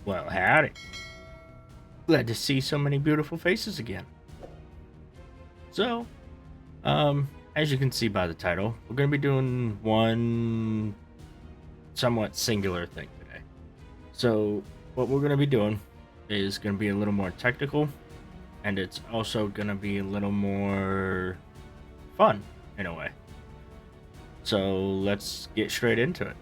Well, howdy. Glad to see so many beautiful faces again. So, as you can see by the title, we're going to be doing one somewhat singular thing today. So, what we're going to be doing is going to be a little more technical, and it's also going to be a little more fun in a way. So, let's get straight into it.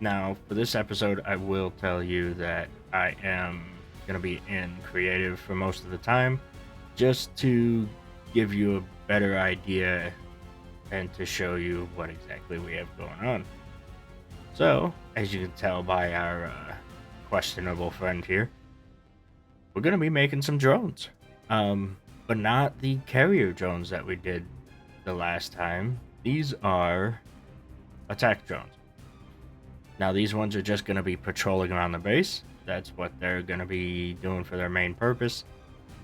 Now, for this episode, I will tell you that I am going to be in creative for most of the time, just to give you a better idea and to show you what exactly we have going on. So, as you can tell by our questionable friend here, we're going to be making some drones. But not the carrier drones that we did the last time. These are attack drones. Now, these ones are just going to be patrolling around the base. That's what they're going to be doing for their main purpose.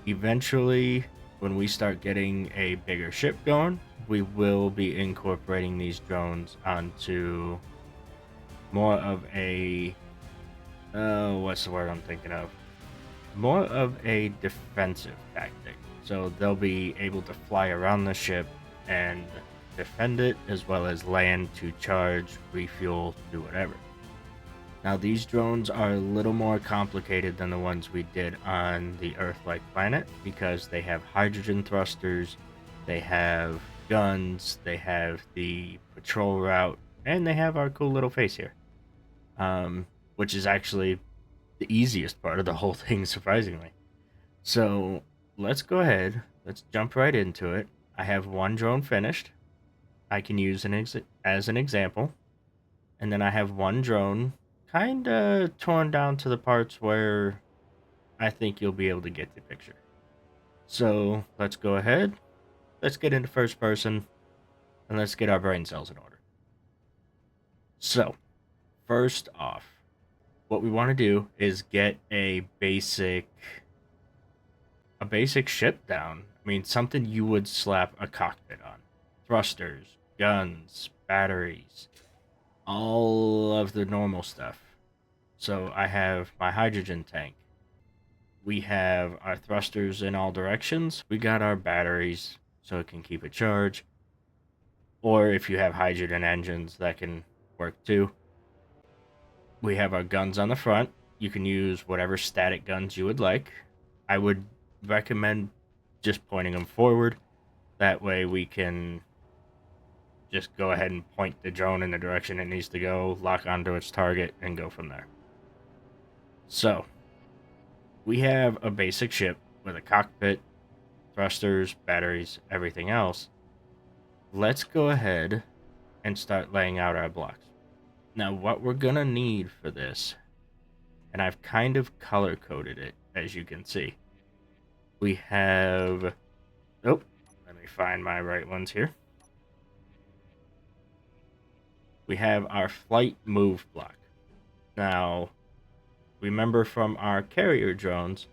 Eventually, when we start getting a bigger ship going, we will be incorporating these drones onto more of a what's the word I'm thinking of? More of a defensive tactic. So they'll be able to fly around the ship and defend it, as well as land to charge, refuel, do whatever. Now, these drones are a little more complicated than the ones we did on the Earth-like planet because they have hydrogen thrusters, they have guns, they have the patrol route, and they have our cool little face here, which is actually the easiest part of the whole thing, surprisingly. So let's go ahead, let's jump right into it. I have one drone finished. I can use as an example, and then I have one drone kind of torn down to the parts where I think you'll be able to get the picture. So let's go ahead, let's get into first person, and let's get our brain cells in order. So, first off, what we want to do is get a basic ship down. I mean, something you would slap a cockpit on. Thrusters, guns, batteries, all of the normal stuff. So I have my hydrogen tank. We have our thrusters in all directions. We got our batteries so it can keep a charge. Or if you have hydrogen engines, that can work too. We have our guns on the front. You can use whatever static guns you would like. I would recommend just pointing them forward. That way we can just go ahead and point the drone in the direction it needs to go, lock onto its target, and go from there. So, we have a basic ship with a cockpit, thrusters, batteries, everything else. Let's go ahead and start laying out our blocks. Now, what we're gonna need for this, and I've kind of color coded it, as you can see. We have, oh, let me find my right ones here. We have our flight move block. Now, remember from our carrier drones,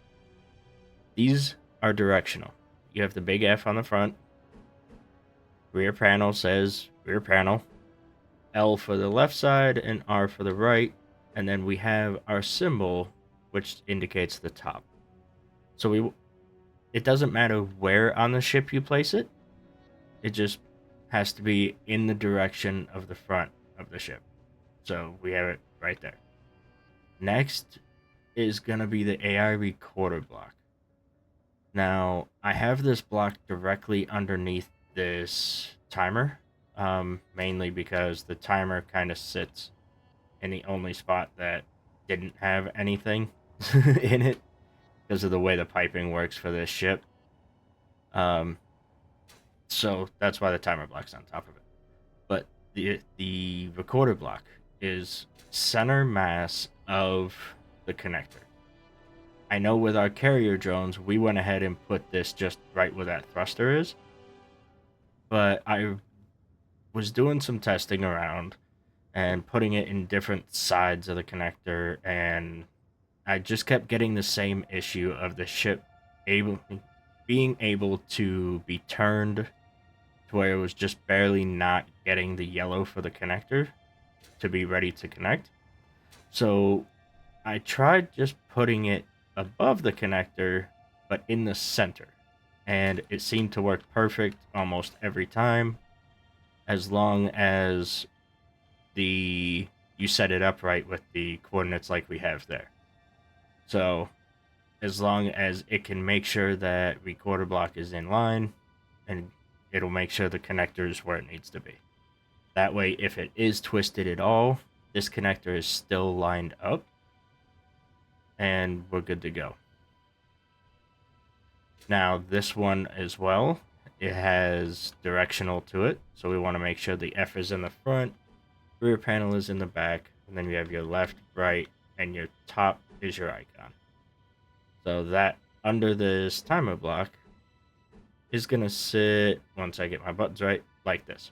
these are directional. You have the big F on the front. Rear panel says rear panel. L for the left side and R for the right. And then we have our symbol, which indicates the top. So it doesn't matter where on the ship you place it. It just has to be in the direction of the front of the ship. So we have it right there. Next is going to be the AI recorder block. Now, I have this block directly underneath this timer, mainly because the timer kind of sits in the only spot that didn't have anything in it because of the way the piping works for this ship. So that's why the timer block's on top of it. But the recorder block is center mass of the connector. I know with our carrier drones, we went ahead and put this just right where that thruster is. But I was doing some testing around and putting it in different sides of the connector, and I just kept getting the same issue of the ship being able to be turned to where it was just barely not getting the yellow for the connector to be ready to connect. So I tried just putting it above the connector, but in the center. And it seemed to work perfect almost every time, as long as you set it up right with the coordinates like we have there. So as long as it can make sure that recorder block is in line, and it'll make sure the connector is where it needs to be. That way, if it is twisted at all, this connector is still lined up, and we're good to go. Now, this one as well, it has directional to it, so we want to make sure the F is in the front, rear panel is in the back, and then you have your left, right, and your top is your icon. So that under this timer block is going to sit, once I get my buttons right, like this.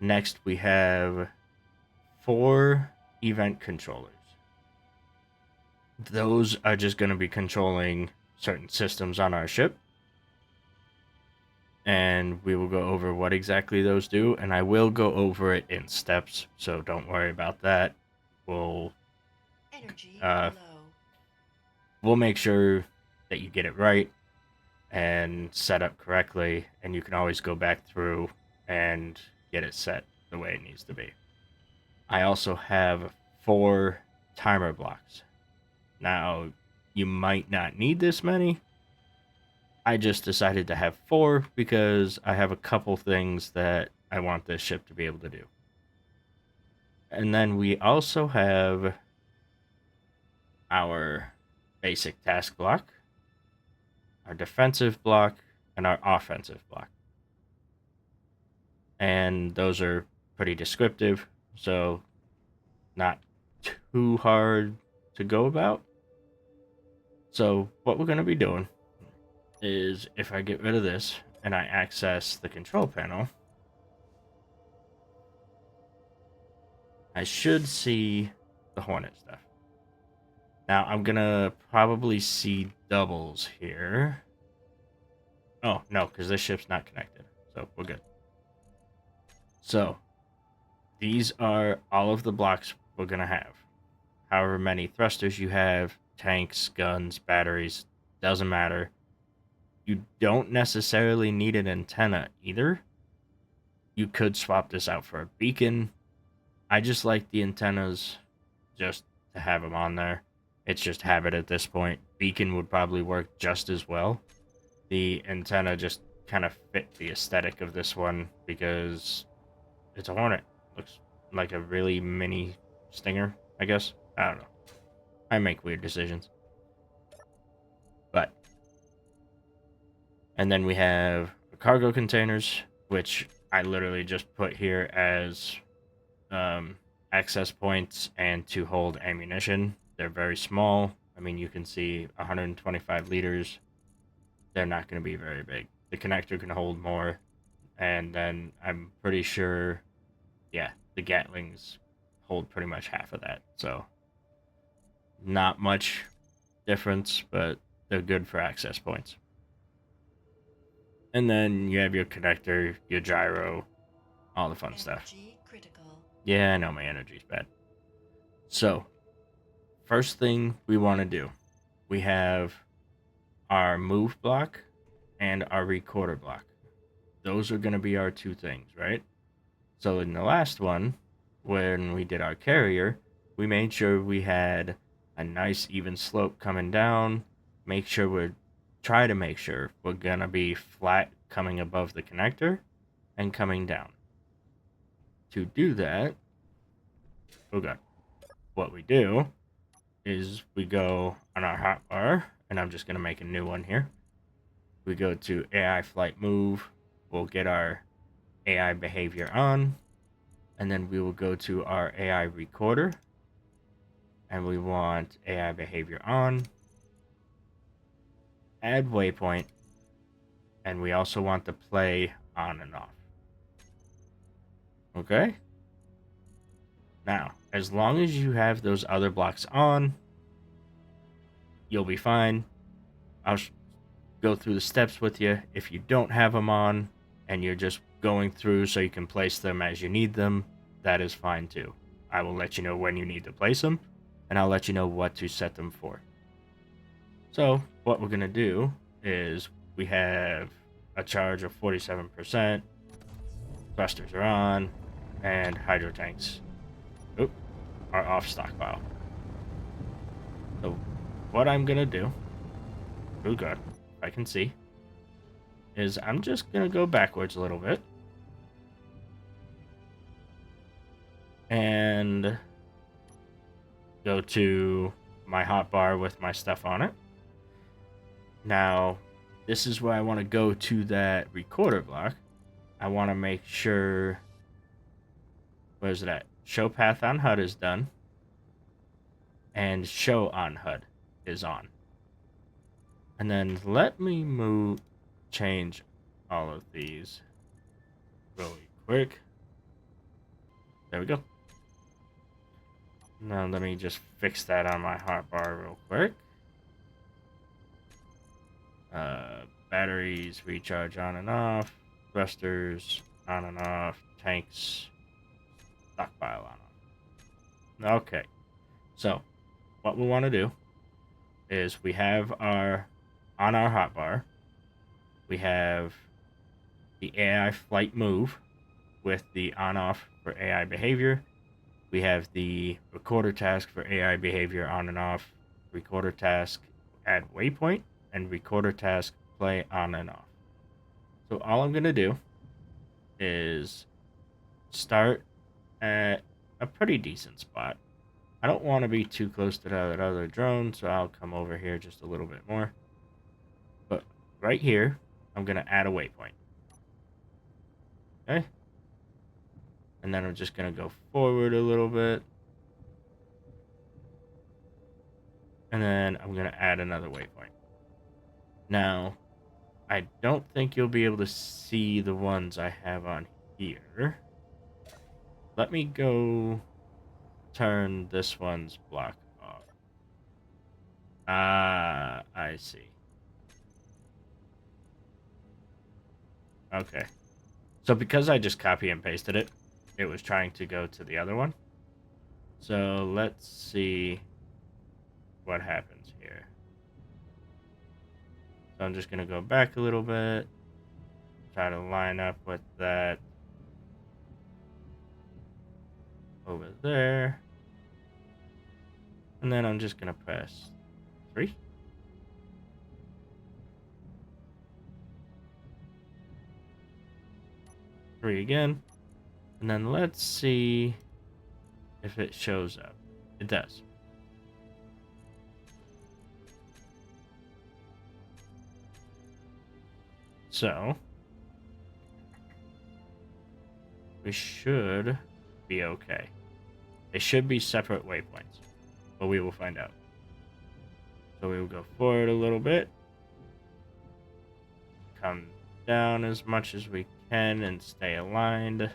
Next, we have 4 event controllers. Those are just going to be controlling certain systems on our ship. And we will go over what exactly those do, and I will go over it in steps, so don't worry about that. We'll we'll make sure that you get it right and set up correctly, and you can always go back through and get it set the way it needs to be. I also have 4 timer blocks. Now, you might not need this many. I just decided to have 4 because I have a couple things that I want this ship to be able to do. And then we also have our basic task block, our defensive block, and our offensive block. And those are pretty descriptive, so not too hard to go about. So what we're going to be doing is, if I get rid of this and I access the control panel, I should see the Hornet stuff. Now I'm gonna probably see doubles here. Oh no, because this ship's not connected, so we're good. So these are all of the blocks we're gonna have. However many thrusters you have, tanks, guns, batteries, doesn't matter. You don't necessarily need an antenna either. You could swap this out for a beacon. I just like the antennas just to have them on there. It's just habit at this point. Beacon would probably work just as well. The antenna just kind of fit the aesthetic of this one because it's a Hornet. Looks like a really mini Stinger, I guess. I don't know. I make weird decisions. But. And then we have cargo containers, which I literally just put here as access points and to hold ammunition. They're very small. I mean, you can see 125 liters. They're not going to be very big. The connector can hold more. And then I'm pretty sure, yeah, the Gatlings hold pretty much half of that. So not much difference, but they're good for access points. And then you have your connector, your gyro, all the fun stuff. Critical. Yeah, I know my energy's bad. So, first thing we want to do, we have our move block and our recorder block. Those are going to be our 2 things, right? So in the last one, when we did our carrier, we made sure we had a nice even slope coming down. Try to make sure we're going to be flat coming above the connector and coming down. To do that, what we do is we go on our hotbar, and I'm just going to make a new one here. We go to AI flight move. We'll get our AI behavior on, and then we will go to our AI recorder, and we want AI behavior on, add waypoint, and we also want the play on and off. Okay? Now, as long as you have those other blocks on, you'll be fine. I'll go through the steps with you. If you don't have them on and you're just going through so you can place them as you need them, that is fine too. I will let you know when you need to place them, and I'll let you know what to set them for. So what we're going to do is we have a charge of 47%, thrusters are on, and hydro tanks are off stockpile. So what I'm going to do, oh god, I can see, is I'm just going to go backwards a little bit. And go to my hotbar with my stuff on it. Now, this is where I want to go to that recorder block. I want to make sure, where's it at? Show path on HUD is done. And show on HUD is on. And then let me change all of these really quick. There we go. Now let me just fix that on my hotbar real quick. Batteries recharge on and off, thrusters on and off, tanks stockpile on and off. Okay, so what we want to do is we have on our hotbar, we have the AI flight move with the on off for AI behavior. We have the recorder task for AI behavior on and off, recorder task add waypoint, and recorder task play on and off. So all I'm going to do is start at a pretty decent spot. I don't want to be too close to that other drone, so I'll come over here just a little bit more. But right here, I'm going to add a waypoint. Okay? And then I'm just going to go forward a little bit. And then I'm going to add another waypoint. Now, I don't think you'll be able to see the ones I have on here. Let me go turn this one's block off. Ah, I see. Okay. So because I just copy and pasted it, it was trying to go to the other one. So let's see what happens here. So I'm just going to go back a little bit, try to line up with that over there. And then I'm just going to press 3. Three again. And then let's see if it shows up. It does. So we should be okay. They should be separate waypoints, but we will find out. So we will go forward a little bit, come down as much as we can and stay aligned.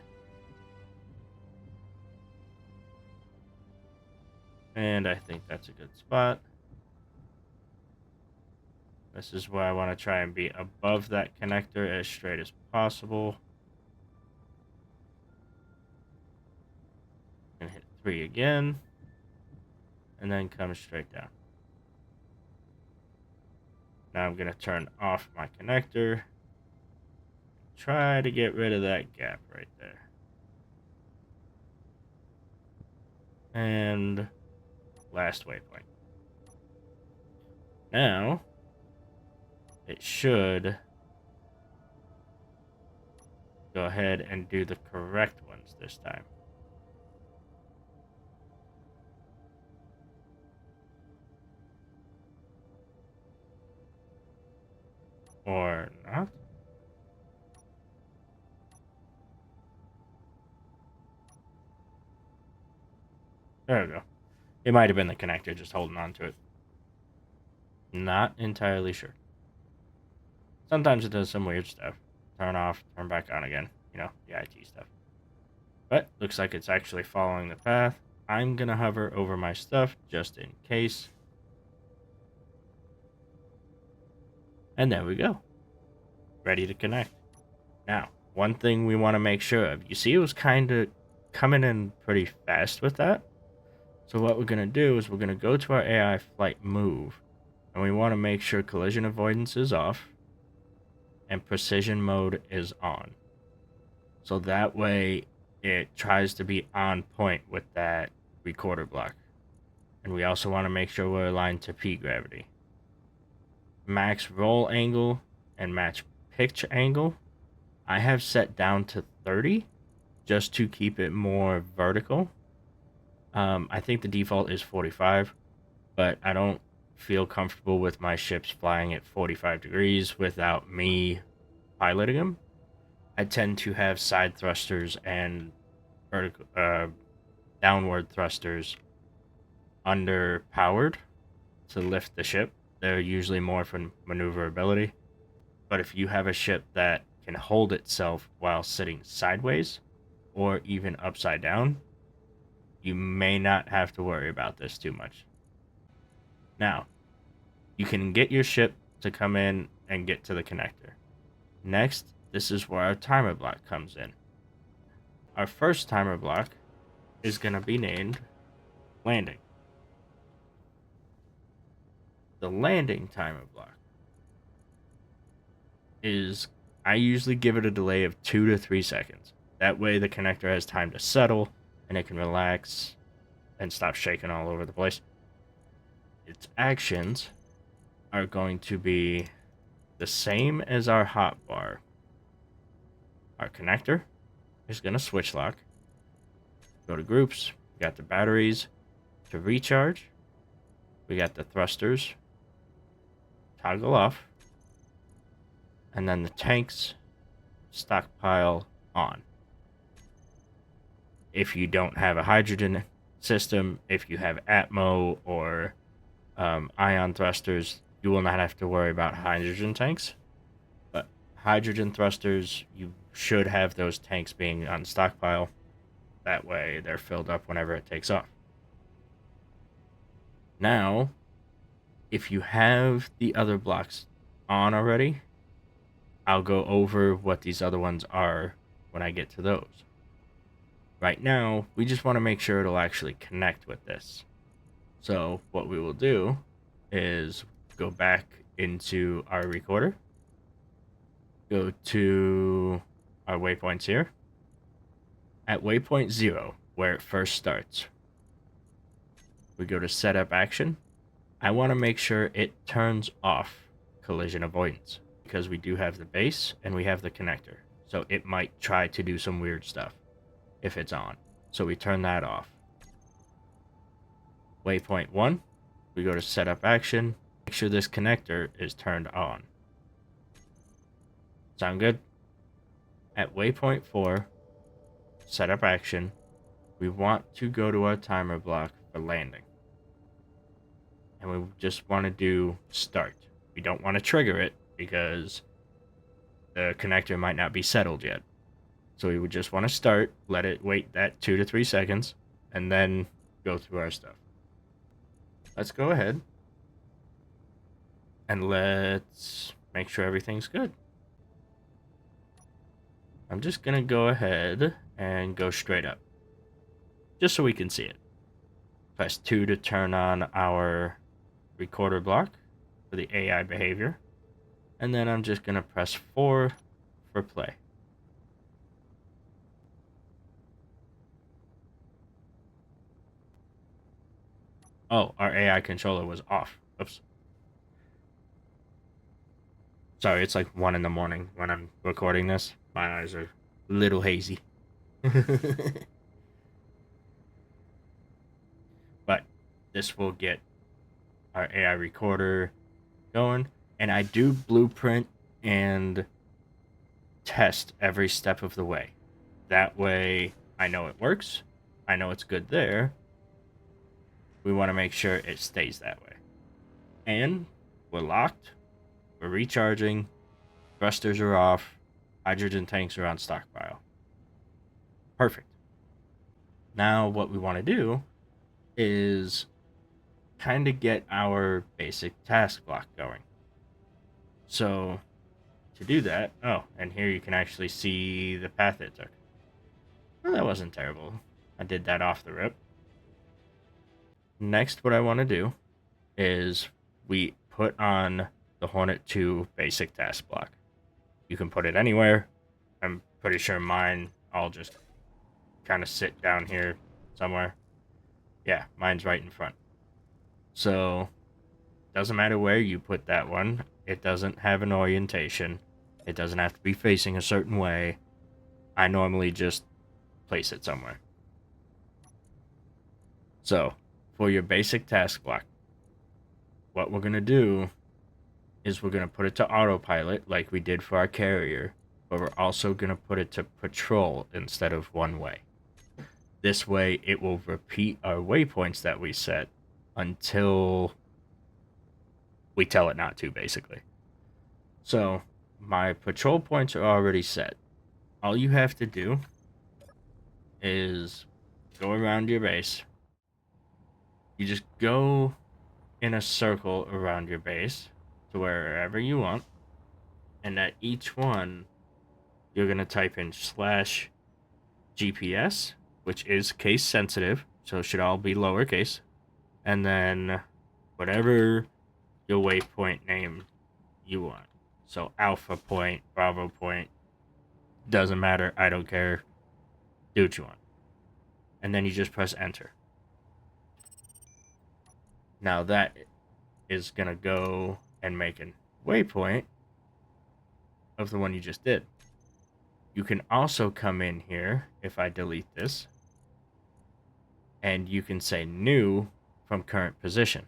And I think that's a good spot. This is where I want to try and be above that connector as straight as possible. And hit 3 again. And then come straight down. Now I'm going to turn off my connector. Try to get rid of that gap right there. And last waypoint. Now, it should go ahead and do the correct ones this time. Or not. There we go. It might have been the connector just holding on to it. Not entirely sure. Sometimes it does some weird stuff. Turn off, turn back on again. You know, the IT stuff. But looks like it's actually following the path. I'm going to hover over my stuff just in case. And there we go. Ready to connect. Now, one thing we want to make sure of. You see it was kind of coming in pretty fast with that. So what we're going to do is we're going to go to our AI flight move, and we want to make sure collision avoidance is off and precision mode is on. So that way it tries to be on point with that recorder block. And we also want to make sure we're aligned to P gravity. Max roll angle and match pitch angle I have set down to 30 just to keep it more vertical. I think the default is 45, but I don't feel comfortable with my ships flying at 45 degrees without me piloting them. I tend to have side thrusters and vertical, downward thrusters underpowered to lift the ship. They're usually more for maneuverability. But if you have a ship that can hold itself while sitting sideways or even upside down, you may not have to worry about this too much. Now, you can get your ship to come in and get to the connector. Next, this is where our timer block comes in. Our first timer block is going to be named landing. The landing timer block is, I usually give it a delay of 2 to 3 seconds. That way the connector has time to settle and it can relax and stop shaking all over the place. Its actions are going to be the same as our hotbar. Our connector is going to switch lock. Go to groups. We got the batteries to recharge. We got the thrusters. Toggle off. And then the tanks stockpile on. If you don't have a hydrogen system, if you have Atmo or ion thrusters, you will not have to worry about hydrogen tanks. But hydrogen thrusters, you should have those tanks being on stockpile. That way they're filled up whenever it takes off. Now, if you have the other blocks on already, I'll go over what these other ones are when I get to those. Right now, we just want to make sure it'll actually connect with this. So what we will do is go back into our recorder, go to our waypoints here. At waypoint 0, where it first starts, we go to setup action. I want to make sure it turns off collision avoidance because we do have the base and we have the connector. So it might try to do some weird stuff if it's on. So we turn that off. Waypoint 1, we go to setup action. Make sure this connector is turned on. Sound good? At waypoint 4, setup action, we want to go to our timer block for landing. And we just want to do start. We don't want to trigger it because the connector might not be settled yet. So we would just want to start, let it wait that 2 to 3 seconds, and then go through our stuff. Let's go ahead and let's make sure everything's good. I'm just going to go ahead and go straight up, just so we can see it. Press 2 to turn on our recorder block for the AI behavior. And then I'm just going to press 4 for play. Oh, our AI controller was off. Oops. Sorry, it's like 1 in the morning when I'm recording this. My eyes are a little hazy. But this will get our AI recorder going. And I do blueprint and test every step of the way. That way I know it works. I know it's good there. We want to make sure it stays that way. And we're locked. We're recharging. Thrusters are off. Hydrogen tanks are on stockpile. Perfect. Now what we want to do is kind of get our basic task block going. So to do that, oh, and here you can actually see the path it took. Well, that wasn't terrible. I did that off the rip. Next, what I want to do is we put on the Hornet 2 basic task block. You can put it anywhere. I'm pretty sure mine, I'll just kind of sit down here somewhere. Yeah, mine's right in front. So, doesn't matter where you put that one. It doesn't have an orientation. It doesn't have to be facing a certain way. I normally just place it somewhere. So, for your basic task block, what we're going to do is we're going to put it to autopilot like we did for our carrier, but we're also going to put it to patrol instead of one way. This way, it will repeat our waypoints that we set until we tell it not to, basically. So, my patrol points are already set. All you have to do is go around your base. You just go in a circle around your base to wherever you want. And at each one, you're going to type in /GPS, which is case sensitive, so it should all be lowercase. And then whatever your waypoint name you want. So Alpha Point, Bravo Point, doesn't matter, I don't care. Do what you want. And then you just press enter. Now that is going to go and make a waypoint of the one you just did. You can also come in here, if I delete this, and you can say new from current position.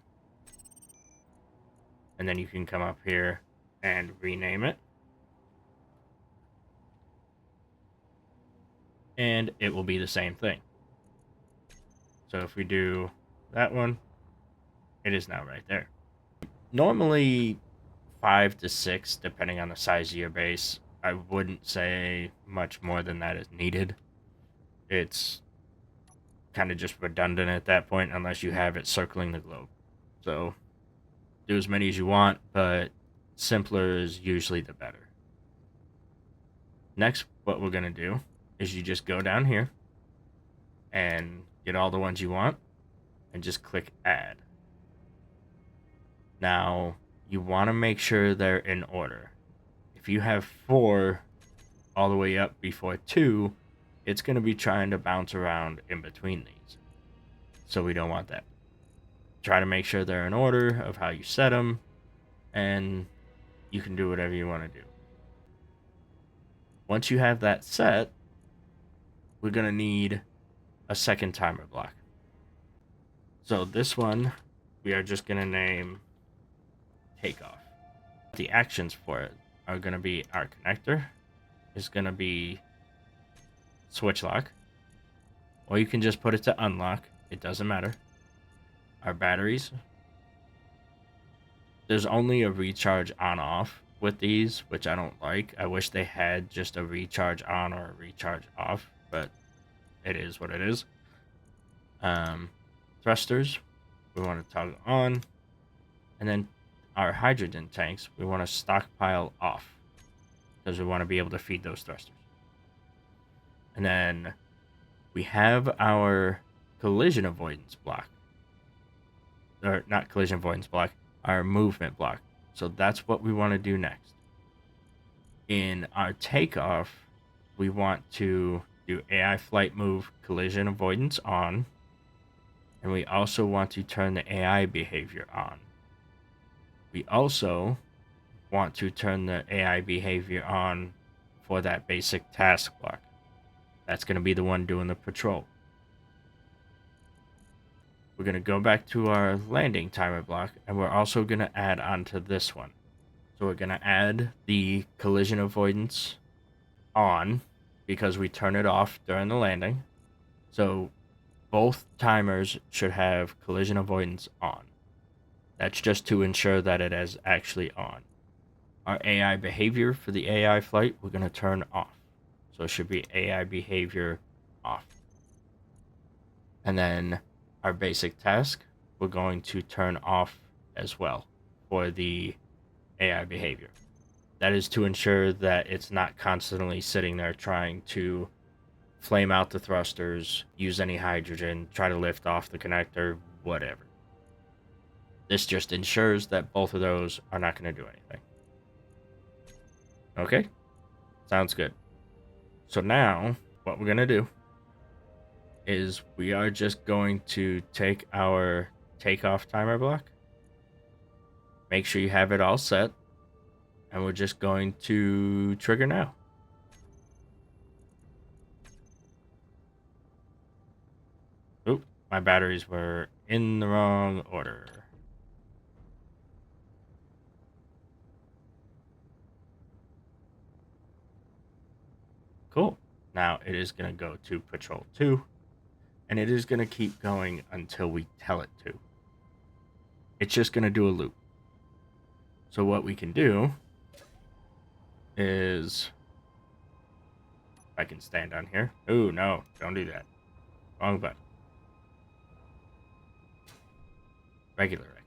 And then you can come up here and rename it. And it will be the same thing. So if we do that one, it is now right there. Normally 5 to 6, depending on the size of your base. I wouldn't say much more than that is needed. It's kind of just redundant at that point unless you have it circling the globe. So do as many as you want, but simpler is usually the better. Next, what we're going to do is you just go down here and get all the ones you want and just click add. Now, you want to make sure they're in order. If you have 4 all the way up before 2, it's going to be trying to bounce around in between these. So we don't want that. Try to make sure they're in order of how you set them, and you can do whatever you want to do. Once you have that set, we're going to need a second timer block. So this one, we are just going to name takeoff. The actions for it are going to be our connector is going to be switch lock, or you can just put it to unlock. It doesn't matter. Our batteries, there's only a recharge on off with these, which I don't like. I wish they had just a recharge on or a recharge off, but it is what it is. Thrusters, we want to toggle on, and then our hydrogen tanks, we want to stockpile off because we want to be able to feed those thrusters. And then we have our collision avoidance block, or not collision avoidance block, our movement block. So that's what we want to do next. In our takeoff, we want to do AI flight move collision avoidance on, and we also want to turn the AI behavior on. We also want to turn the AI behavior on for that basic task block. That's going to be the one doing the patrol. We're going to go back to our landing timer block, and we're also going to add onto this one. So we're going to add the collision avoidance on because we turn it off during the landing. So both timers should have collision avoidance on. That's just to ensure that it is actually on. Our AI behavior for the AI flight, we're going to turn off. So it should be AI behavior off. And then our basic task, we're going to turn off as well for the AI behavior. That is to ensure that it's not constantly sitting there trying to flame out the thrusters, use any hydrogen, try to lift off the connector, whatever. This just ensures that both of those are not going to do anything. Okay, sounds good. So now what we're going to do is we are just going to take our takeoff timer block, make sure you have it all set, and we're just going to trigger now. Oop, my batteries were in the wrong order. Cool. Now it is going to go to patrol 2, and it is going to keep going until we tell it to. It's just going to do a loop. So what we can do is, I can stand on here. Ooh, no, don't do that. Wrong button. Regular X.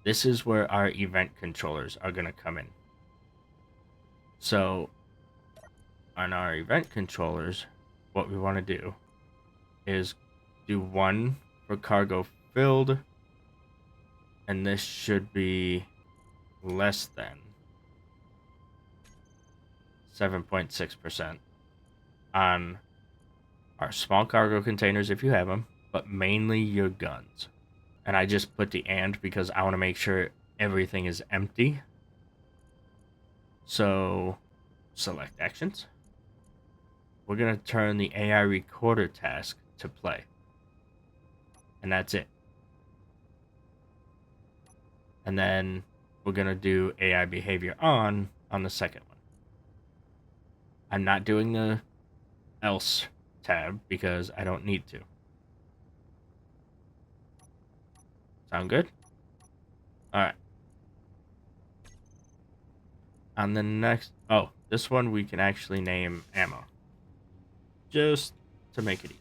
This is where our event controllers are going to come in. So on our event controllers, what we want to do is do 1 for cargo filled, and this should be less than 7.6% on our small cargo containers if you have them, but mainly your guns. And I just put the and because I want to make sure everything is empty. So select actions. We're going to turn the AI recorder task to play. And that's it. And then we're going to do AI behavior on the second one. I'm not doing the else tab because I don't need to. Sound good? Alright. On the next... Oh, this one we can actually name ammo. Just to make it easy.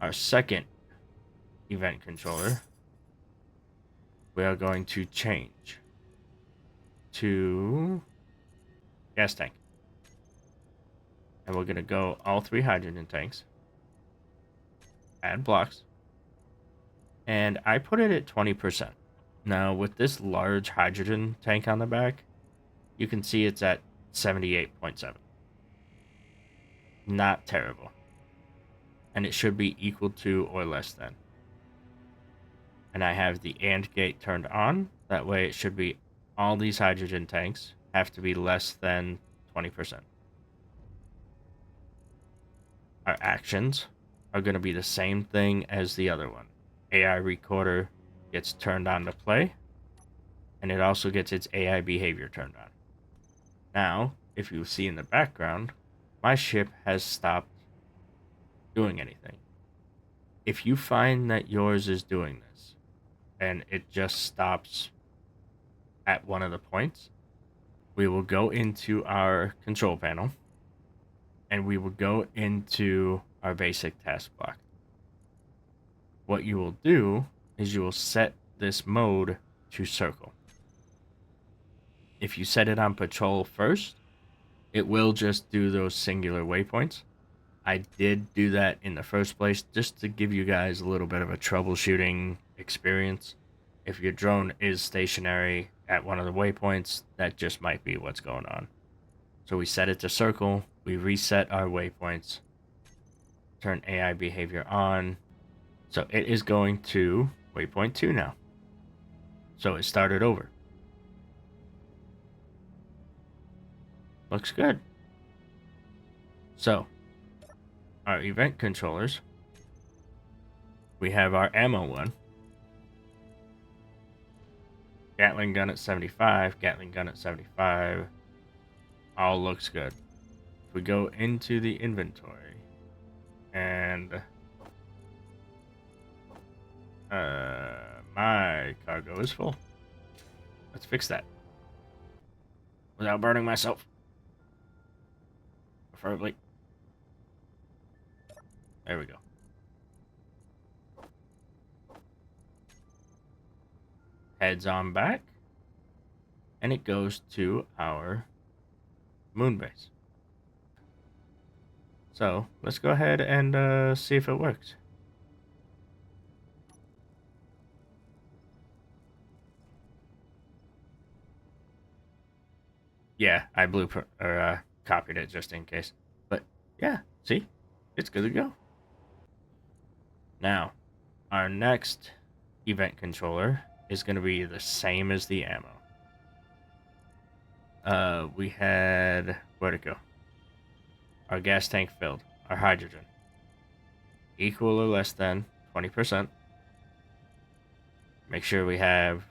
Our second event controller, we are going to change to gas tank. And we're going to go all 3 hydrogen tanks. Add blocks. And I put it at 20%. Now, with this large hydrogen tank on the back, you can see it's at 78.7. Not terrible. And it should be equal to or less than. And I have the AND gate turned on. That way it should be all these hydrogen tanks have to be less than 20%. Our actions are going to be the same thing as the other one. AI recorder gets turned on to play, and it also gets its AI behavior turned on. Now, if you see in the background, my ship has stopped doing anything. If you find that yours is doing this, and it just stops at one of the points, we will go into our control panel, and we will go into our basic task block. What you will do is you will set this mode to circle. If you set it on patrol first, it will just do those singular waypoints. I did do that in the first place just to give you guys a little bit of a troubleshooting experience. If your drone is stationary at one of the waypoints, that just might be what's going on. So we set it to circle, we reset our waypoints, turn AI behavior on. So it is going to waypoint 2 now. So it started over. Looks good. So our event controllers, we have our ammo one. Gatling gun at 75, Gatling gun at 75. All looks good. If we go into the inventory and my cargo is full. Let's fix that without burning myself. Preferably. There we go. Heads on back. And it goes to our moon base. So let's go ahead and see if it works. Yeah, I blueprint or copied it just in case. But yeah, see, it's good to go. Now, our next event controller is going to be the same as the ammo. We had, where'd it go? Our gas tank filled. Our hydrogen. Equal or less than 20%. Make sure we have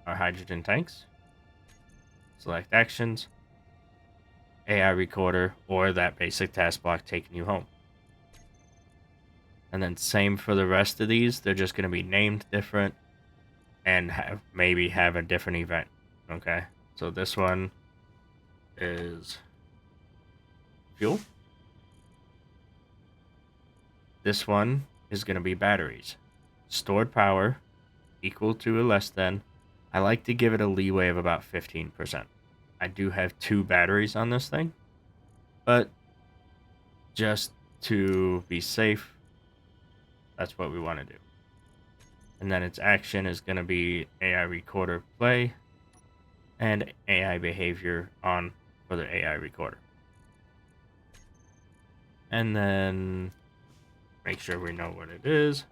our hydrogen tanks. Select actions. AI recorder or that basic task block taking you home. And then same for the rest of these. They're just going to be named different and maybe have a different event. Okay. So this one is fuel. This one is going to be batteries. Stored power equal to or less than. I like to give it a leeway of about 15%. I do have 2 batteries on this thing, but just to be safe, that's what we want to do. And then its action is going to be AI recorder play and AI behavior on for the AI recorder. And then make sure we know what it is.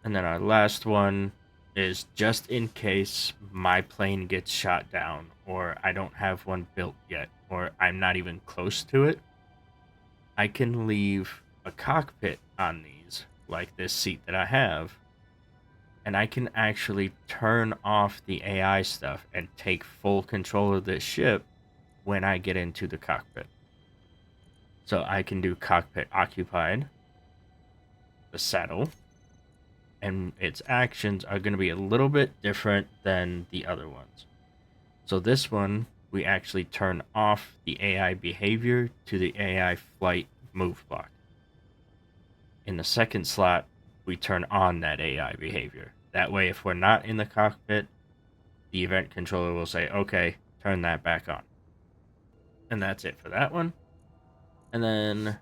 And then our last one is just in case my plane gets shot down or I don't have one built yet or I'm not even close to it. I can leave a cockpit on these, like this seat that I have, and I can actually turn off the AI stuff and take full control of this ship when I get into the cockpit. So I can do cockpit occupied, the saddle, and its actions are going to be a little bit different than the other ones. So this one, we actually turn off the AI behavior to the AI flight move block. In the second slot, we turn on that AI behavior. That way, if we're not in the cockpit, the event controller will say, okay, turn that back on. And that's it for that one. And then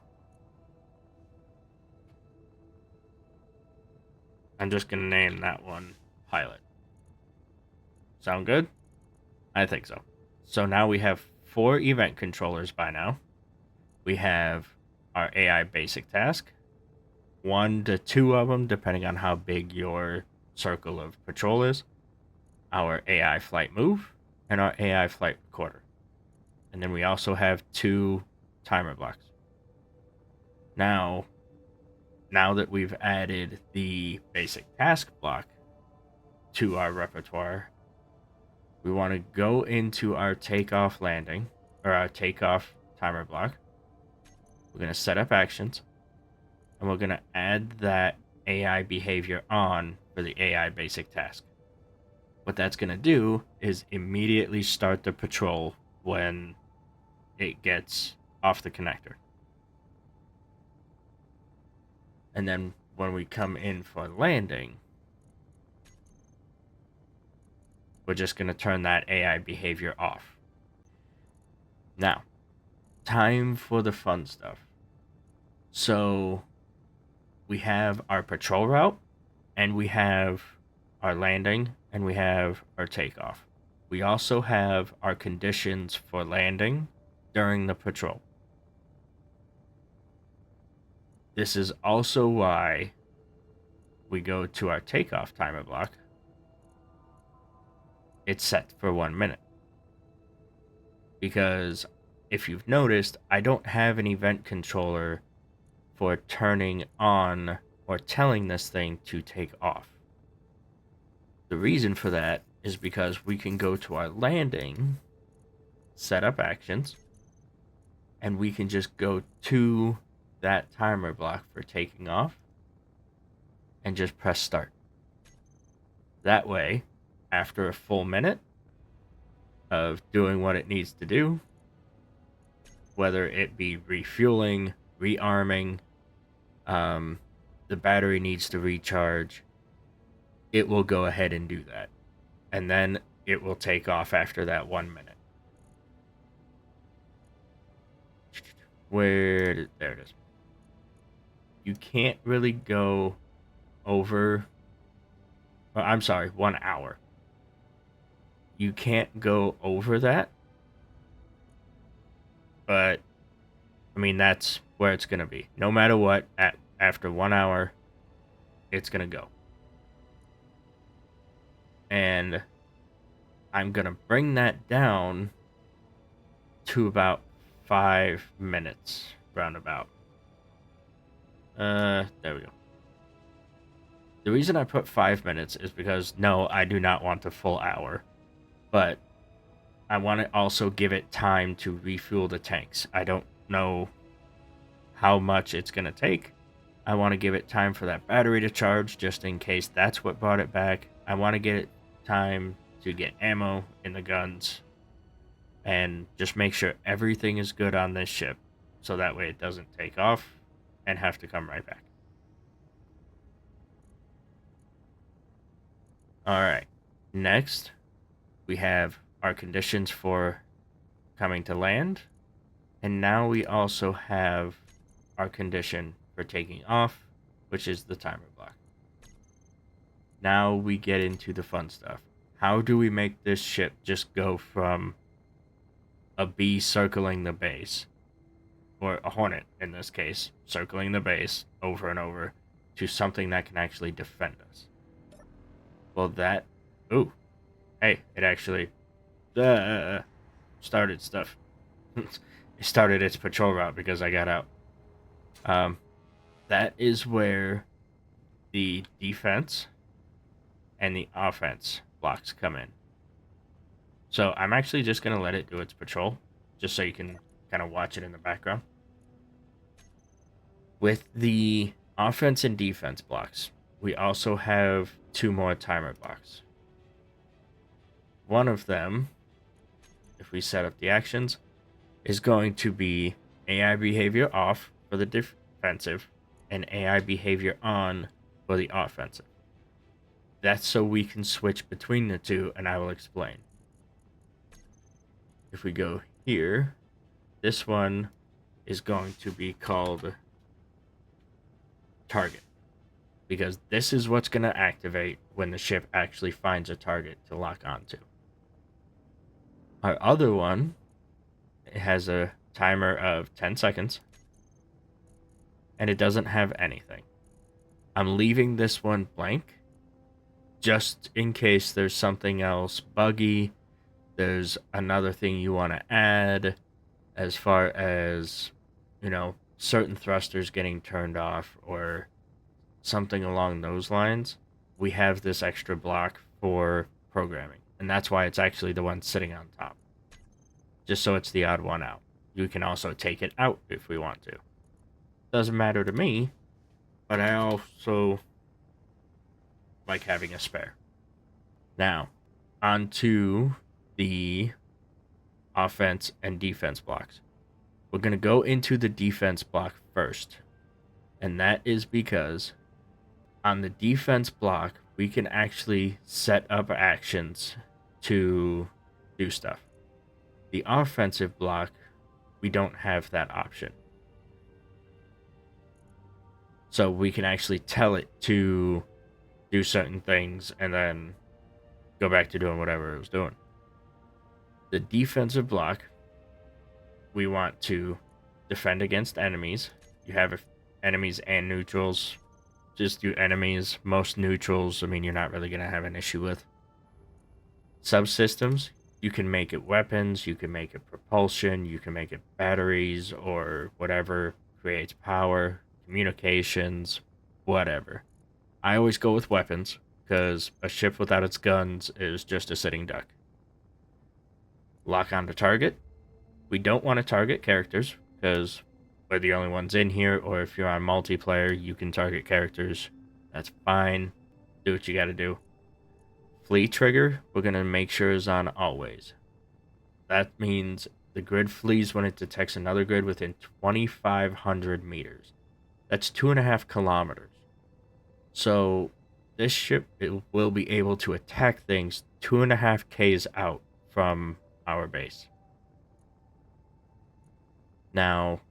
I'm just going to name that one pilot. Sound good? I think so. So now we have 4 event controllers by now. We have our AI basic task, 1 to 2 of them, depending on how big your circle of patrol is, our AI flight move, and our AI flight recorder. And then we also have 2 timer blocks. Now that we've added the basic task block to our repertoire, we want to go into our takeoff landing, or our takeoff timer block. We're going to set up actions, and we're going to add that AI behavior on for the AI basic task. What that's going to do is immediately start the patrol when it gets off the connector. And then when we come in for landing, we're just going to turn that AI behavior off. Now, time for the fun stuff. So we have our patrol route, and we have our landing, and we have our takeoff. We also have our conditions for landing during the patrol. This is also why we go to our takeoff timer block. It's set for 1 minute. Because if you've noticed, I don't have an event controller for turning on or telling this thing to take off. The reason for that is because we can go to our landing, set up actions, and we can just go to that timer block for taking off and just press start. That way, after a full minute of doing what it needs to do, whether it be refueling, rearming, the battery needs to recharge, it will go ahead and do that. And then it will take off after that 1 minute. where... There it is. You can't really go over... I'm sorry, 1 hour. You can't go over that. But, I mean, that's where it's going to be. No matter what, after 1 hour, it's going to go. And I'm going to bring that down to about 5 minutes, roundabout. There we go. The reason I put 5 minutes is because, no, I do not want the full hour. But I want to also give it time to refuel the tanks. I don't know how much it's going to take. I want to give it time for that battery to charge, just in case that's what brought it back. I want to get it time to get ammo in the guns. And just make sure everything is good on this ship. So that way it doesn't take off and have to come right back. Alright. Next, we have our conditions for coming to land. And now we also have our condition for taking off, which is the timer block. Now we get into the fun stuff. How do we make this ship just go from a bee circling the base, or a hornet in this case, circling the base over and over, to something that can actually defend us? Well, that... Ooh. Hey, it actually... started stuff. It started its patrol route because I got out. That is where the defense and the offense blocks come in. So I'm actually just going to let it do its patrol, just so you can kind of watch it in the background. With the offense and defense blocks, we also have 2 more timer blocks. One of them, if we set up the actions, is going to be AI behavior off for the defensive and AI behavior on for the offensive. That's so we can switch between the two, and I will explain. If we go here, this one is going to be called target, because this is what's going to activate when the ship actually finds a target to lock onto. Our other one, it has a timer of 10 seconds, and it doesn't have anything. I'm leaving this one blank, just in case there's something else buggy, there's another thing you want to add, as far as, you know, certain thrusters getting turned off, or something along those lines. We have this extra block for programming, and that's why it's actually the one sitting on top. Just so it's the odd one out. You can also take it out if we want to. Doesn't matter to me, but I also like having a spare. Now, onto the offense and defense blocks. We're going to go into the defense block first. And that is because on the defense block, we can actually set up actions to do stuff. The offensive block, we don't have that option. So we can actually tell it to do certain things and then go back to doing whatever it was doing. The defensive block, we want to defend against enemies. You have enemies and neutrals. Just do enemies. Most neutrals, I mean, you're not really going to have an issue with. Subsystems, you can make it weapons, you can make it propulsion, you can make it batteries, or whatever creates power, communications, whatever. I always go with weapons, because a ship without its guns is just a sitting duck. Lock on to target. We don't want to target characters, because we're the only ones in here, or if you're on multiplayer, you can target characters. That's fine. Do what you gotta do. Flee trigger, we're gonna make sure is on always. That means the grid flees when it detects another grid within 2,500 meters. That's 2.5 kilometers. So this ship, it will be able to attack things 2.5 Ks out from our base. Now,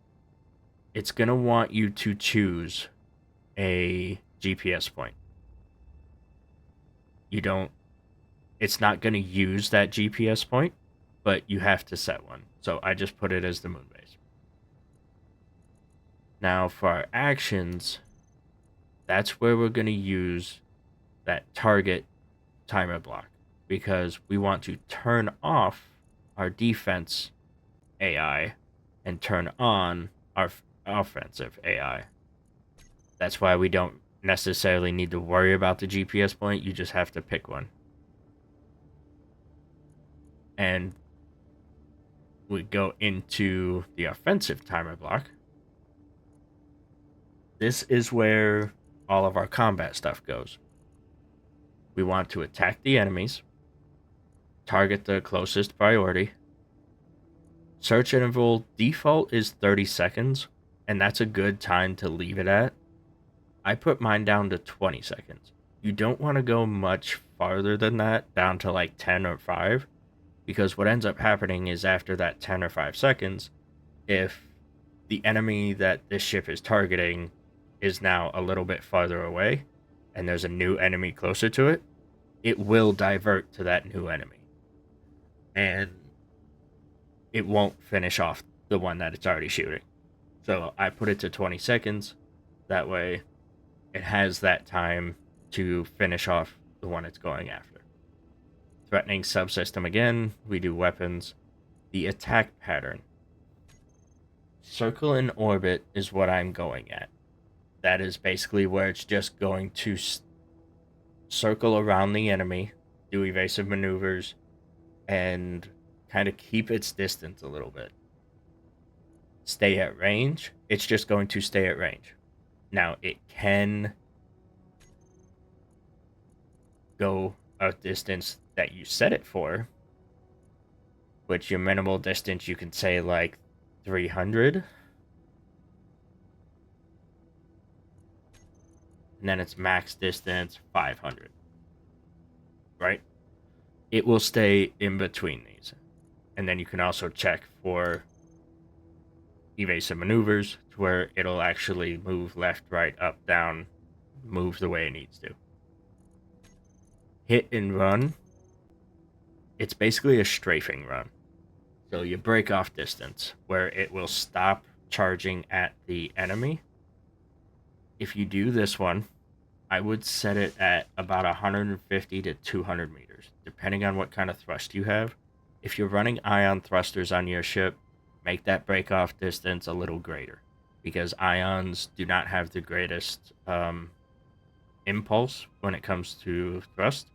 it's going to want you to choose a GPS point. It's not going to use that GPS point, but you have to set one. So I just put it as the moon base. Now for our actions, that's where we're going to use that target timer block, because we want to turn off our defense AI and turn on our offensive AI. That's why we don't necessarily need to worry about the GPS point. You just have to pick one. And we go into the offensive timer block. This is where all of our combat stuff goes. We want to attack the enemies, target the closest priority. Search interval default is 30 seconds, and that's a good time to leave it at. I put mine down to 20 seconds. You don't want to go much farther than that, down to like 10 or 5, because what ends up happening is after that 10 or 5 seconds, if the enemy that this ship is targeting is now a little bit farther away and there's a new enemy closer to it, it will divert to that new enemy. And it won't finish off the one that it's already shooting. So I put it to 20 seconds. That way it has that time to finish off the one it's going after. Threatening subsystem again, we do weapons. The attack pattern. Circle in orbit is what I'm going at. That is basically where it's just going to circle around the enemy, do evasive maneuvers, and kind of keep its distance a little bit. Stay at range, it's just going to stay at range. Now, it can go a distance that you set it for, which your minimal distance, you can say like 300. And then its max distance, 500. Right? It will stay in between these. And then you can also check for evasive maneuvers to where it'll actually move left, right, up, down, move the way it needs to. Hit and run. It's basically a strafing run. So you break off distance where it will stop charging at the enemy. If you do this one, I would set it at about 150 to 200 meters, depending on what kind of thrust you have. If you're running ion thrusters on your ship, make that break-off distance a little greater, because ions do not have the greatest impulse when it comes to thrust.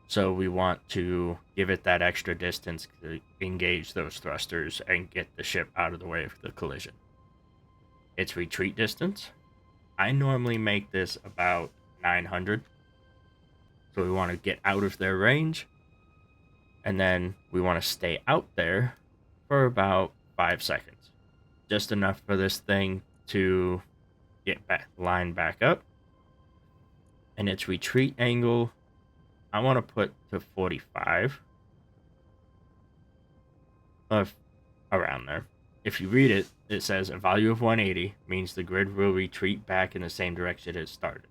So we want to give it that extra distance to engage those thrusters and get the ship out of the way of the collision. Its retreat distance, I normally make this about 900. So we want to get out of their range, and then we want to stay out there for about 5 seconds. Just enough for this thing to get lined back up. And its retreat angle, I want to put to 45. Around there. If you read it, it says a value of 180 means the grid will retreat back in the same direction it started.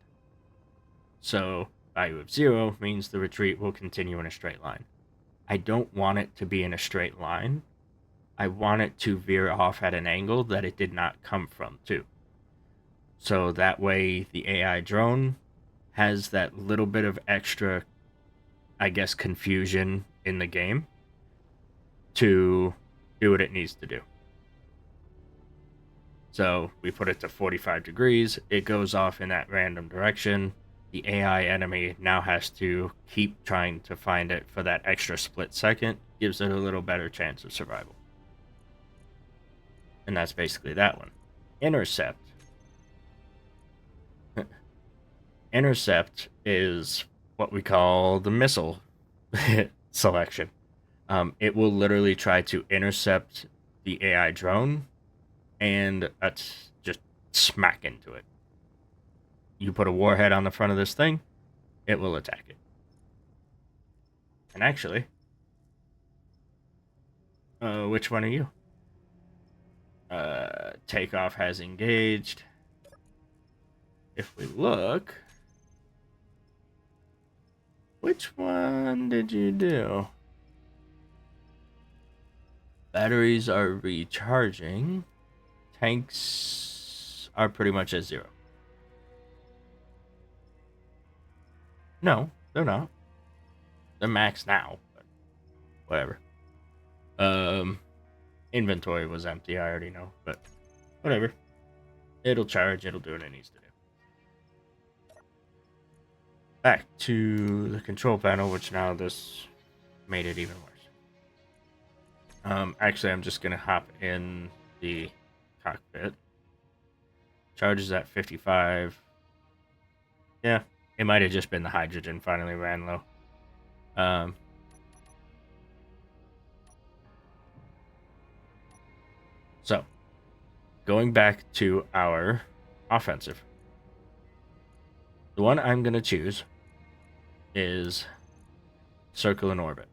So value of 0 means the retreat will continue in a straight line. I don't want it to be in a straight line. I want it to veer off at an angle that it did not come from too. So that way the AI drone has that little bit of extra, I guess, confusion in the game to do what it needs to do. So we put it to 45 degrees. It goes off in that random direction. The AI enemy now has to keep trying to find it for that extra split second. Gives it a little better chance of survival. And that's basically that one. Intercept. Intercept is what we call the missile selection. It will literally try to intercept the AI drone and just smack into it. You put a warhead on the front of this thing, it will attack it. And actually, which one are you? Takeoff has engaged. If we look, which one did you do? Batteries are recharging. Tanks are pretty much at 0. No, they're not. They're max now, but whatever. Inventory was empty, I already know, but whatever. It'll charge, it'll do what it needs to do. Back to the control panel, which now this made it even worse. Actually, I'm just gonna hop in the cockpit. Charges at 55. Yeah, it might have just been the hydrogen finally ran low. So, going back to our offensive. The one I'm going to choose is circle and orbit.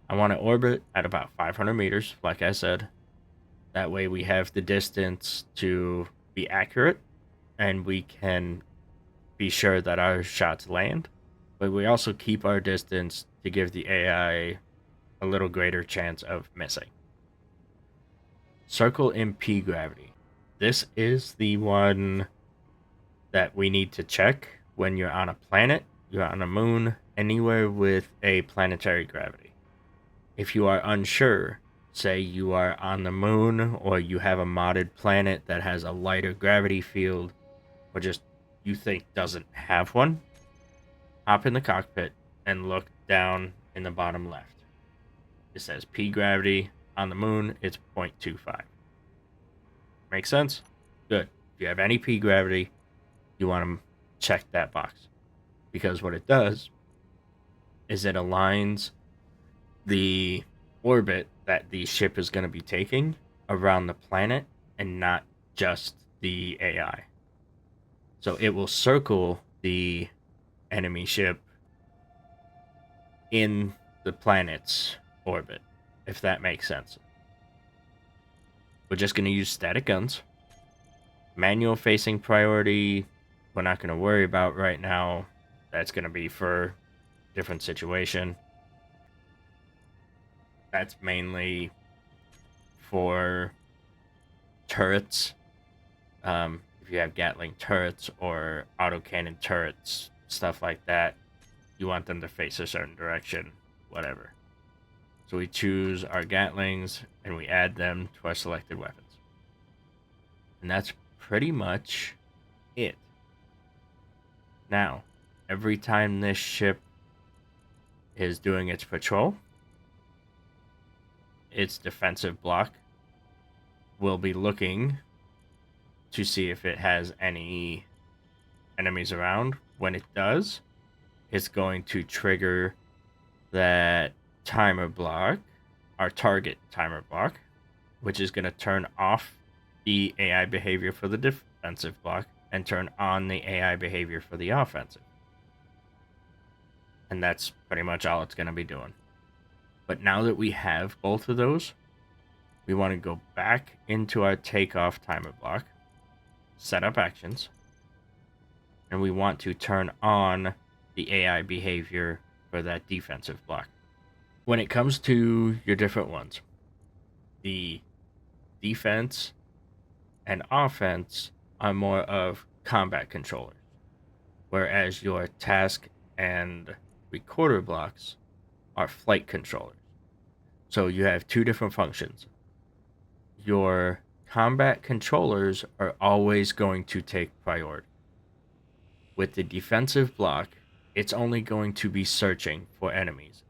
I want to orbit at about 500 meters, like I said. That way we have the distance to be accurate, and we can be sure that our shots land. But we also keep our distance to give the AI a little greater chance of missing. Circle in P gravity. This is the one that we need to check when you're on a planet, you're on a moon, anywhere with a planetary gravity. If you are unsure, say you are on the moon or you have a modded planet that has a lighter gravity field or just you think doesn't have one, hop in the cockpit and look down in the bottom left. It says P gravity. On the moon, it's 0.25. Make sense? Good. If you have any P gravity, you want to check that box. Because what it does is it aligns the orbit that the ship is going to be taking around the planet and not just the AI. So it will circle the enemy ship in the planet's orbit, if that makes sense. We're just going to use static guns. Manual facing priority, we're not going to worry about right now. That's going to be for a different situation. That's mainly for turrets. If you have Gatling turrets or autocannon turrets, stuff like that, you want them to face a certain direction, whatever. So we choose our Gatlings and we add them to our selected weapons. And that's pretty much it. Now, every time this ship is doing its patrol, its defensive block will be looking to see if it has any enemies around. When it does, it's going to trigger that timer block, our target timer block, which is going to turn off the AI behavior for the defensive block and turn on the AI behavior for the offensive. And that's pretty much all it's going to be doing. But now that we have both of those, we want to go back into our takeoff timer block, set up actions, and we want to turn on the AI behavior for that defensive block. When it comes to your different ones, the defense and offense are more of combat controllers, whereas your task and recorder blocks are flight controllers. So you have two different functions. Your combat controllers are always going to take priority. With the defensive block, it's only going to be searching for enemies.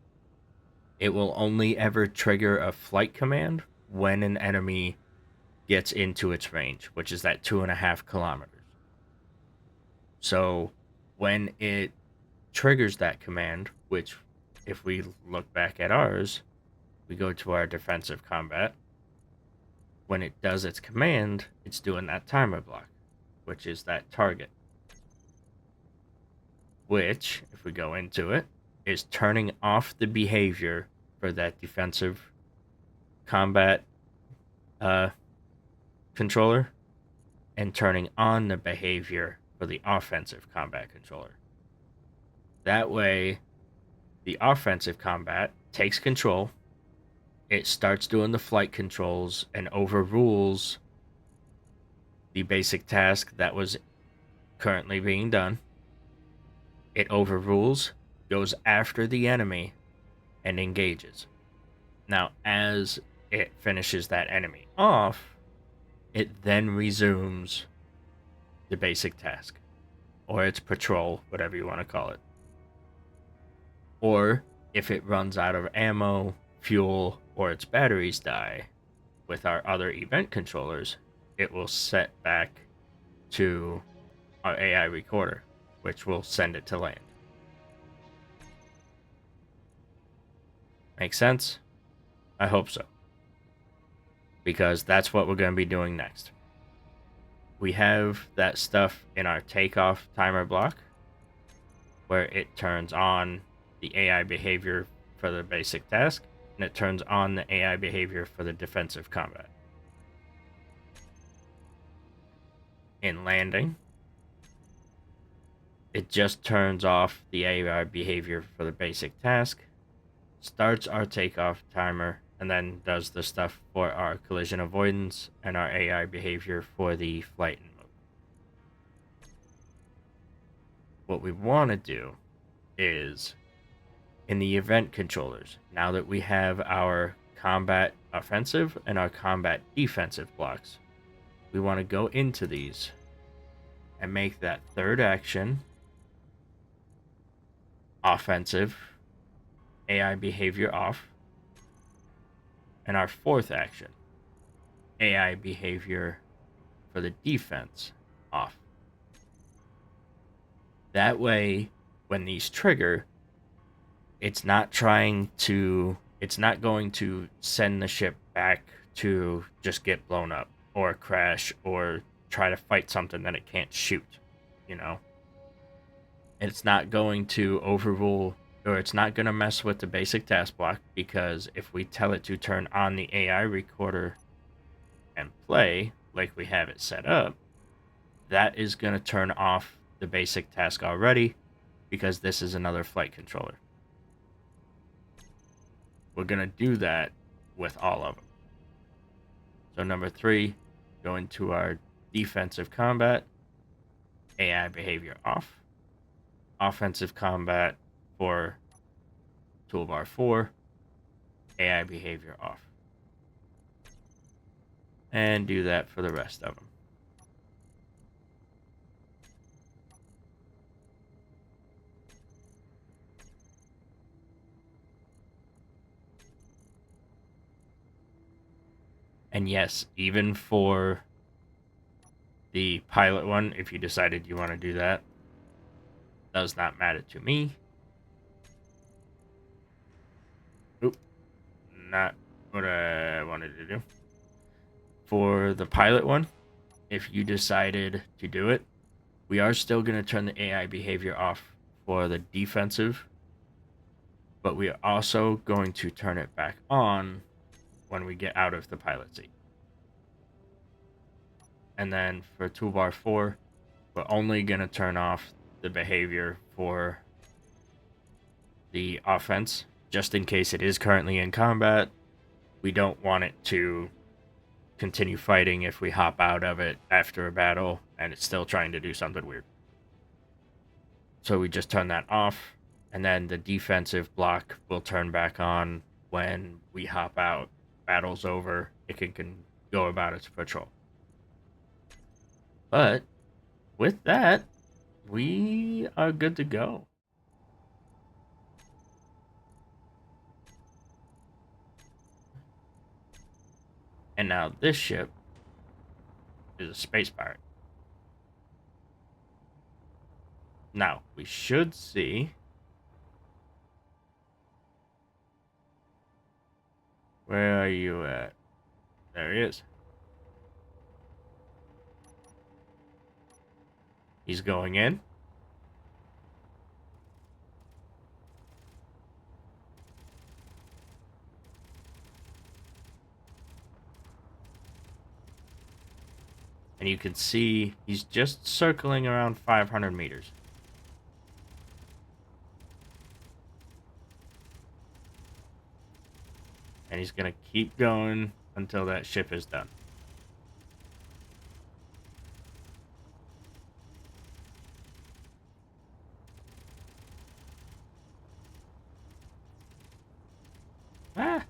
It will only ever trigger a flight command when an enemy gets into its range, which is that 2.5 kilometers. So when it triggers that command, which if we look back at ours, we go to our defensive combat. When it does its command, it's doing that timer block, which is that target. Which, if we go into it, is turning off the behavior for that defensive combat controller and turning on the behavior for the offensive combat controller. That way, the offensive combat takes control, it starts doing the flight controls and overrules the basic task that was currently being done. It overrules, goes after the enemy, and engages. Now, as it finishes that enemy off, it then resumes the basic task, or its patrol, whatever you want to call it. Or if it runs out of ammo, fuel, or its batteries die, with our other event controllers, it will set back to our AI recorder, which will send it to land. Make sense? I hope so. Because that's what we're going to be doing next. We have that stuff in our takeoff timer block, where it turns on the AI behavior for the basic task, and it turns on the AI behavior for the defensive combat. In landing, it just turns off the AI behavior for the basic task, starts our takeoff timer, and then does the stuff for our collision avoidance and our AI behavior for the flight mode. What we want to do is, in the event controllers, now that we have our combat offensive and our combat defensive blocks, we want to go into these and make that third action offensive, AI behavior off, and our fourth action, AI behavior for the defense off. That way, when these trigger, it's not going to send the ship back to just get blown up or crash or try to fight something that it can't shoot, you know? It's not going to overrule, or it's not going to mess with the basic task block, because if we tell it to turn on the AI recorder and play like we have it set up, that is going to turn off the basic task already, because this is another flight controller. We're going to do that with all of them. So number 3, go into our defensive combat, AI behavior off. Offensive combat for toolbar 4, AI behavior off. And do that for the rest of them. And yes, even for the pilot one, if you decided you want to do that, does not matter to me. Oop, not what I wanted to do. For the pilot one, if you decided to do it, we are still going to turn the AI behavior off for the defensive, but we are also going to turn it back on when we get out of the pilot seat. And then for toolbar 4, we're only going to turn off the behavior for the offense, just in case it is currently in combat. We don't want it to continue fighting if we hop out of it after a battle and it's still trying to do something weird. So we just turn that off, and then the defensive block will turn back on when we hop out. Battle's over, it can go about its patrol. But with that, we are good to go. And now this ship is a space pirate. Now, we should see... Where are you at? There he is. He's going in. And you can see he's just circling around 500 meters. And he's going to keep going until that ship is done. Ah!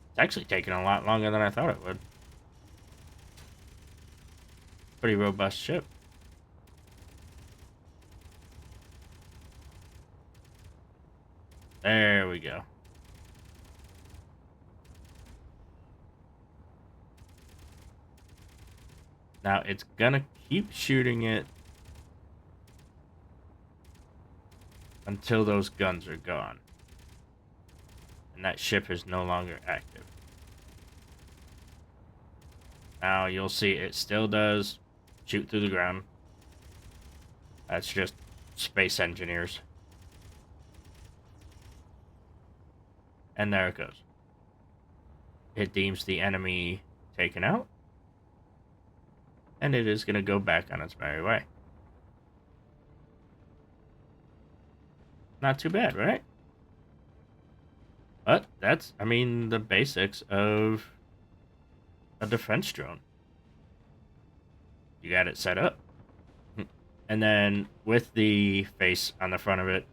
It's actually taking a lot longer than I thought it would. Pretty robust ship. There we go. Now it's gonna keep shooting it until those guns are gone. And that ship is no longer active. Now you'll see it still does shoot through the ground. That's just space engineers. And there it goes. It deems the enemy taken out. And it is going to go back on its merry way. Not too bad, right? But that's, I mean, the basics of a defense drone. You got it set up. And then with the face on the front of it,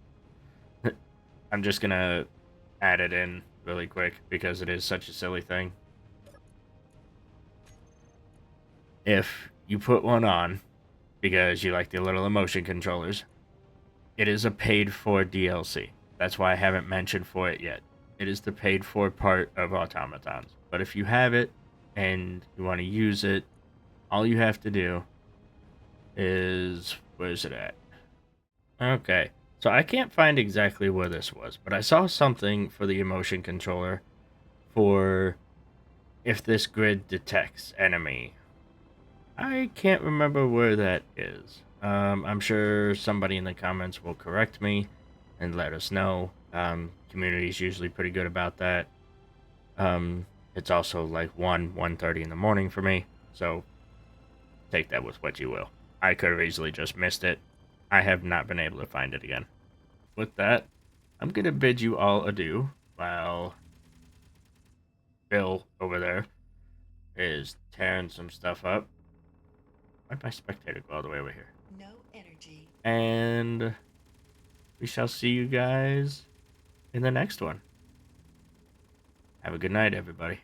I'm just going to add it in really quick because it is such a silly thing. If you put one on because you like the little emotion controllers, it is a paid for DLC. That's why I haven't mentioned for it yet. It is the paid for part of Automatons. But if you have it and you want to use it, all you have to do is, where's it at? Okay, so I can't find exactly where this was, but I saw something for the emotion controller for if this grid detects enemy. I can't remember where that is. I'm sure somebody in the comments will correct me and let us know. Community is usually pretty good about that. It's also like 1:30 in the morning for me, so take that with what you will. I could have easily just missed it. I have not been able to find it again. With that, I'm going to bid you all adieu while Bill over there is tearing some stuff up. Why'd my spectator go all the way over here? No energy. And we shall see you guys in the next one. Have a good night, everybody.